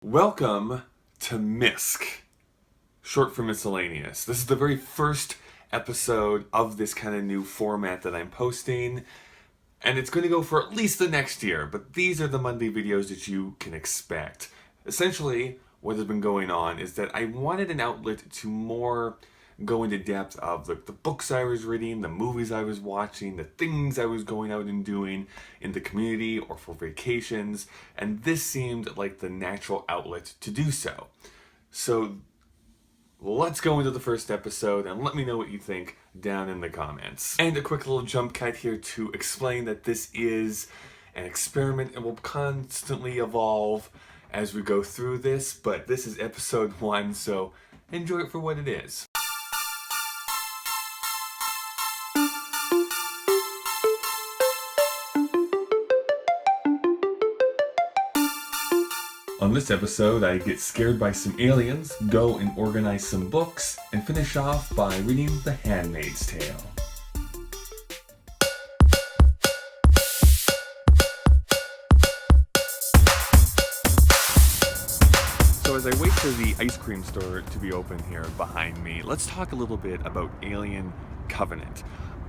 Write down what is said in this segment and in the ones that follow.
Welcome to misc, short for miscellaneous. This is the very first episode of this kind of new format that I'm posting, and it's going to go for at least the next year, but these are the Monday videos that you can expect. Essentially, what has been going on is that I wanted an outlet to more go into depth of the books I was reading, the movies I was watching, the things I was going out and doing in the community or for vacations, and this seemed like the natural outlet to do so. So let's go into the first episode and let me know what you think down in the comments. And a quick little jump cut here to explain that this is an experiment and will constantly evolve as we go through this, but this is episode 1, so enjoy it for what it is. On this episode, I get scared by some aliens, go and organize some books, and finish off by reading The Handmaid's Tale. So as I wait for the ice cream store to be open here behind me, let's talk a little bit about Alien Covenant.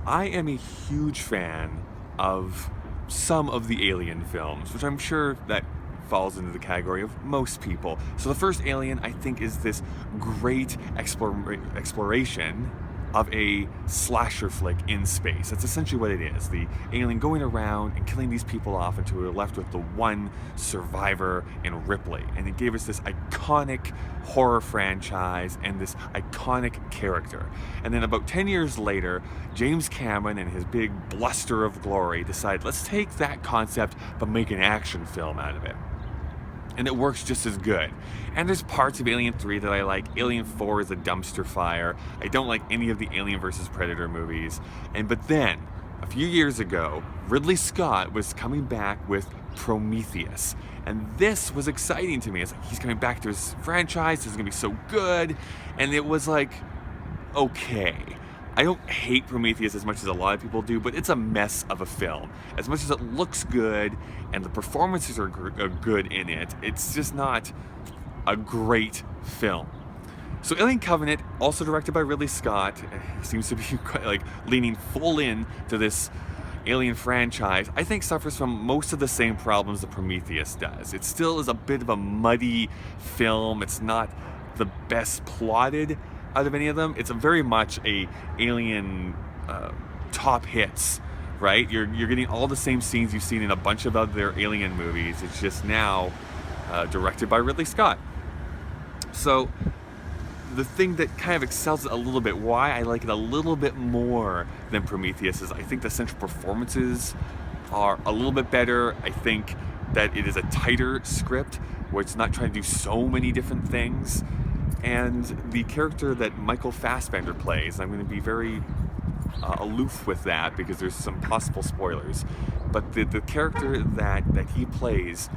I am a huge fan of some of the Alien films, which I'm sure that falls into the category of most people. So the first Alien, I think, is this great exploration of a slasher flick in space. That's essentially what it is. The alien going around and killing these people off until we're left with the one survivor in Ripley. And it gave us this iconic horror franchise and this iconic character. And then about 10 years later, James Cameron and his big bluster of glory decide, let's take that concept but make an action film out of it. And it works just as good. And there's parts of Alien 3 that I like. Alien 4 is a dumpster fire. I don't like any of the Alien vs. Predator movies. But then, a few years ago, Ridley Scott was coming back with Prometheus. And this was exciting to me. It's like, he's coming back to his franchise, this is gonna be so good. And it was like, okay. I don't hate Prometheus as much as a lot of people do, but it's a mess of a film. As much as it looks good and the performances are good in it, it's just not a great film. So Alien Covenant, also directed by Ridley Scott, seems to be quite, leaning full in to this Alien franchise, I think suffers from most of the same problems that Prometheus does. It still is a bit of a muddy film. It's not the best plotted out of any of them. It's very much a Alien top hits, right? You're getting all the same scenes you've seen in a bunch of other Alien movies. It's just now directed by Ridley Scott. So the thing that kind of excels it a little bit, why I like it a little bit more than Prometheus, is I think the central performances are a little bit better. I think that it is a tighter script where it's not trying to do so many different things. And the character that Michael Fassbender plays, I'm going to be very aloof with that because there's some possible spoilers, but the character that he plays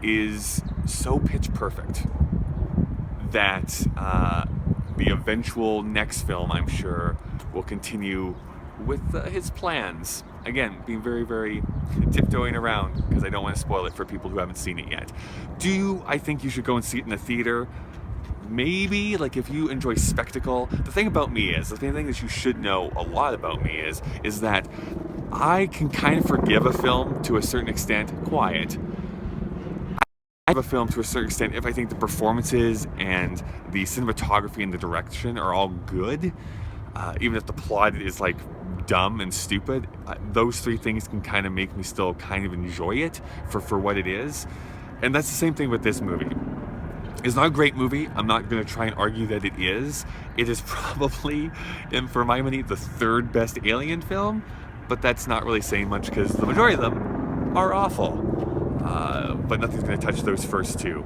is so pitch perfect that the eventual next film, I'm sure, will continue with his plans. Again, being very, very tiptoeing around because I don't want to spoil it for people who haven't seen it yet. I think you should go and see it in the theater? Maybe, if you enjoy spectacle. The thing about me is, the thing that you should know a lot about me is that I can kind of forgive a film to a certain extent. Quiet. I forgive a film to a certain extent if I think the performances and the cinematography and the direction are all good. Even if the plot is dumb and stupid, those three things can kind of make me still kind of enjoy it for what it is. And that's the same thing with this movie. It's not a great movie. I'm not going to try and argue that it is. It is probably, and for my money, the third best Alien film, but that's not really saying much because the majority of them are awful. But nothing's going to touch those first two.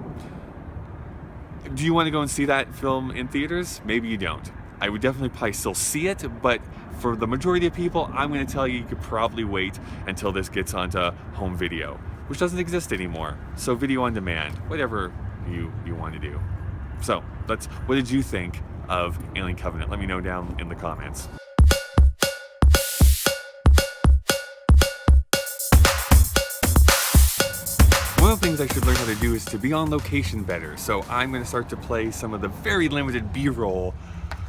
Do you want to go and see that film in theaters? Maybe you don't. I would definitely probably still see it, but for the majority of people, I'm going to tell you could probably wait until this gets onto home video, which doesn't exist anymore. So video on demand, whatever you want to do. So what did you think of Alien Covenant? Let me know down in the comments. One of the things I should learn how to do is to be on location better, so I'm going to start to play some of the very limited B-roll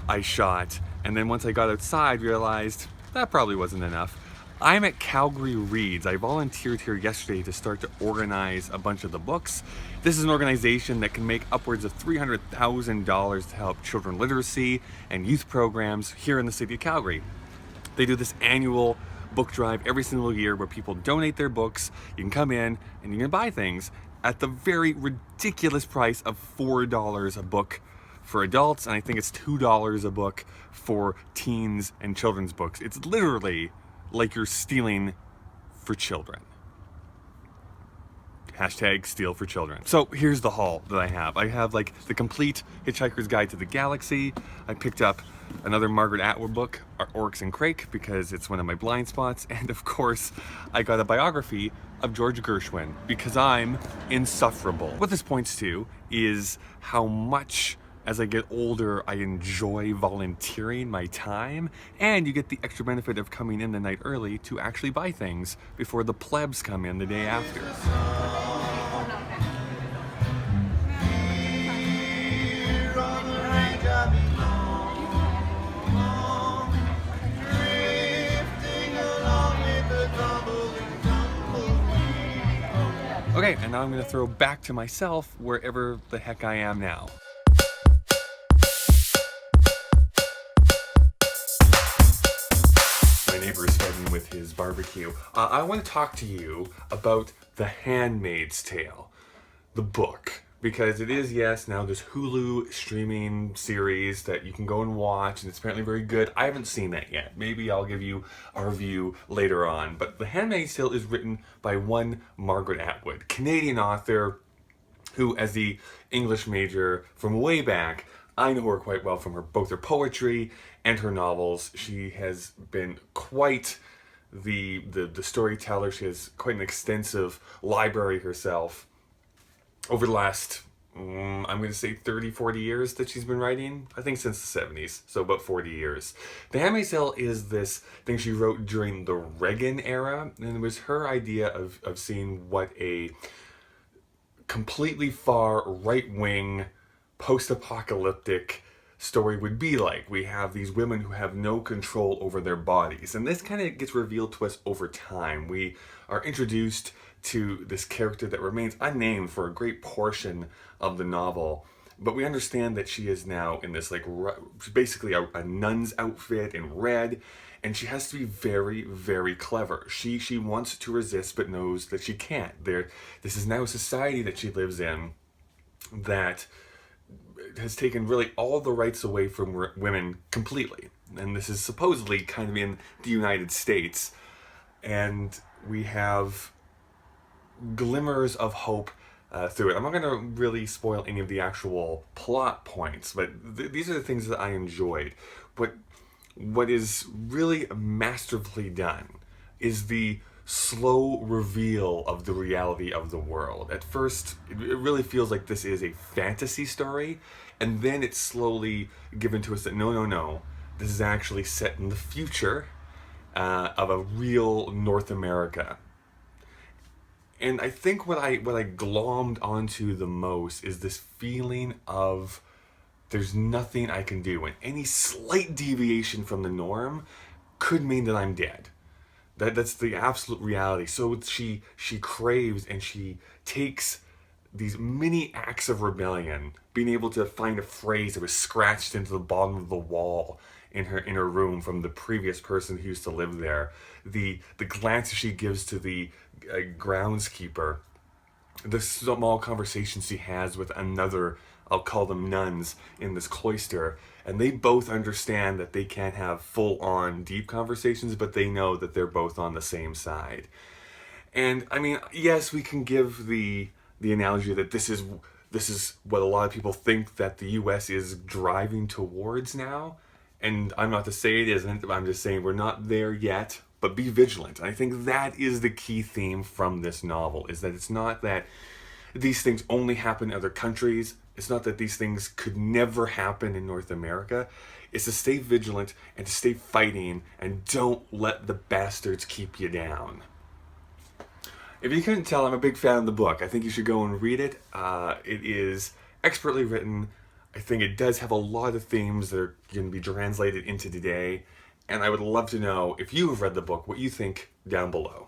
I shot, and then once I got outside realized that probably wasn't enough. I'm at Calgary Reads. I volunteered here yesterday to start to organize a bunch of the books. This is an organization that can make upwards of $300,000 to help children literacy and youth programs here in the city of Calgary. They do this annual book drive every single year where people donate their books. You can come in and you can buy things at the very ridiculous price of $4 a book for adults, and I think it's $2 a book for teens and children's books. It's literally like you're stealing for children. Hashtag steal for children. So here's the haul that I have. I have like the complete Hitchhiker's Guide to the Galaxy. I picked up another Margaret Atwood book, Oryx and Crake, because it's one of my blind spots. And of course, I got a biography of George Gershwin because I'm insufferable. What this points to is how much as I get older, I enjoy volunteering my time, and you get the extra benefit of coming in the night early to actually buy things before the plebs come in the day after. Okay, and now I'm going to throw back to myself wherever the heck I am now. Neighbor is fighting with his barbecue. I want to talk to you about The Handmaid's Tale, the book, because it is, yes, now this Hulu streaming series that you can go and watch, and it's apparently very good. I haven't seen that yet. Maybe I'll give you a review later on. But The Handmaid's Tale is written by one Margaret Atwood, Canadian author who, as the English major from way back, I know her quite well from both her poetry and her novels. She has been quite the storyteller. She has quite an extensive library herself over the last, I'm going to say 30, 40 years that she's been writing. I think since the 70s, so about 40 years. The Handmaid's Tale is this thing she wrote during the Reagan era, and it was her idea of seeing what a completely far right-wing post-apocalyptic story would be like. We have these women who have no control over their bodies, and this kind of gets revealed to us over time. We are introduced to this character that remains unnamed for a great portion of the novel, but we understand that she is now in this like basically a nun's outfit in red, and she has to be very, very clever. She wants to resist but knows that she can't. This is now a society that she lives in that has taken really all the rights away from women completely. And this is supposedly kind of in the United States. And we have glimmers of hope through it. I'm not going to really spoil any of the actual plot points, but these are the things that I enjoyed. What is really masterfully done is the slow reveal of the reality of the world. At first, it really feels like this is a fantasy story, and then it's slowly given to us that no, this is actually set in the future of a real North America. And I think what I glommed onto the most is this feeling of there's nothing I can do, and any slight deviation from the norm could mean that I'm dead. That's the absolute reality. So she craves and she takes these mini acts of rebellion, being able to find a phrase that was scratched into the bottom of the wall in her room from the previous person who used to live there. The glances she gives to the groundskeeper, the small conversations she has with another, I'll call them nuns, in this cloister, and they both understand that they can't have full-on deep conversations, but they know that they're both on the same side. And I mean, yes, we can give the analogy that this is what a lot of people think that the US is driving towards now, and I'm not to say it isn't, I'm just saying we're not there yet, but be vigilant. And I think that is the key theme from this novel, is that it's not that these things only happen in other countries. It's not that these things could never happen in North America. It's to stay vigilant and to stay fighting, and don't let the bastards keep you down. If you couldn't tell, I'm a big fan of the book. I think you should go and read it. It is expertly written. I think it does have a lot of themes that are going to be translated into today. And I would love to know if you have read the book, what you think down below.